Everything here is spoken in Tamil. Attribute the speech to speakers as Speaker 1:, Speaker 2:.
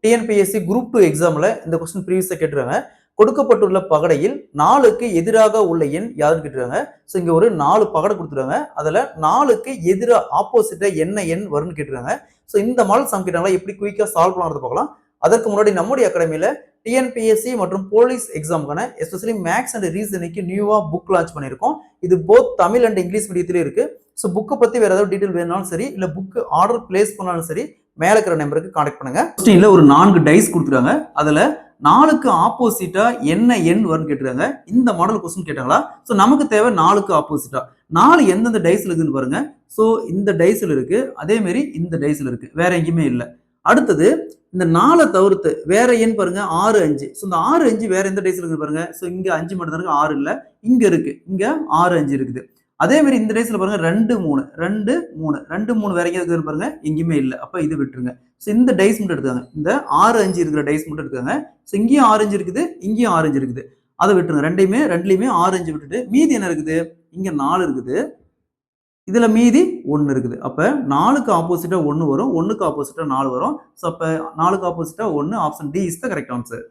Speaker 1: டிஎன்பிஎஸ்சி குரூப் 2 எக்ஸாம்ல இந்த கொஸ்டின் ப்ரீவியஸா கேட்டிருக்காங்க. கொடுக்கப்பட்டுள்ள பகடையில் 4க்கு எதிராக உள்ள எண் யாருன்னு கேட்டிருக்காங்க. ஸோ இங்க ஒரு 4 பகடை கொடுத்துருக்காங்க. அதுல 4க்கு எதிரா ஆப்போசிட்டா என்ன எண் வரும்னு கேட்டிருக்காங்க. ஸோ இந்த மாடல் சம் கேட்டாங்களா எப்படி குயிக்கா சால்வ் பண்ணலாம்னு பார்க்கலாம். அதற்கு முன்னாடி நம்முடைய அகாடமியில டிஎன்பிஎஸ்சி மற்றும் போலீஸ் எக்ஸாமுக்கான எஸ்பெஷலி மேக்ஸ் அண்ட் ரீசனிங்க்கு நியூவா புக் லான்ச் பண்ணியிருக்கோம். இது போத் தமிழ் அண்ட் இங்கிலீஷ் மீடியத்திலே இருக்கு. ஸோ புக்கை பத்தி வேற ஏதாவது டீடைல் வேணாலும் சரி, இல்ல புக் ஆர்டர் பிளேஸ் பண்ணாலும் சரி, மேல இருக்கிற நம்பருக்கு கான்டாக்ட் பண்ணுங்க. கொஸ்டின்ல ஒரு 4 டைஸ் கொடுத்துருக்காங்க. அதுல 4க்கு ஆப்போசிட்டா என்ன எண் வரும்னு கேட்டிருக்காங்க. இந்த மாடல் கொஸ்டின் கேட்டாங்களா? ஸோ நமக்கு தேவை 4க்கு ஆப்போசிட்டா 4 எந்தெந்த டைஸ்ல இருக்குன்னு பாருங்க. ஸோ இந்த டைஸ்ல இருக்கு, அதே மாதிரி இந்த டைஸ்ல இருக்கு, வேற எங்கேயுமே இல்லை. அடுத்தது இந்த 4 தவிர்த்து வேற எண் பாருங்க 6, 5. ஸோ இந்த 6, 5 வேற எந்த டைஸ்ல இருக்கு பாருங்க. ஸோ இங்க 5 மட்டும் தான் இருக்கு, 6 இல்ல. இங்க இருக்கு, இங்க 6, 5 இருக்குது. அதே மாதிரி இந்த டைஸ்ல பாருங்க 2, 3, 2, 3, 2, 3 வேற எங்கேயாவது இருக்குன்னு பாருங்க, எங்கேயுமே இல்லை. அப்ப இது விட்டுருங்க. ஸோ இந்த டைஸ் மட்டும் எடுத்துக்காங்க. இந்த 6, 5 இருக்கிற டைஸ் மட்டும் எடுத்துக்காங்க. ஸோ இங்கேயும் 6, 5 இருக்குது, இங்கேயும் 6, 5 இருக்குது. அதை விட்டுருங்க. ரெண்டுலயுமே 6, 5 விட்டுட்டு மீதி என்ன இருக்குது? இங்க 4 இருக்குது, இதுல மீதி 1 இருக்குது. அப்ப 4க்கு ஆப்போசிட்டா 1 வரும், 1க்கு ஆப்போசிட்டா 4 வரும். ஸோ அப்ப 4க்கு ஆப்போசிட்டா 1, option D is the correct answer.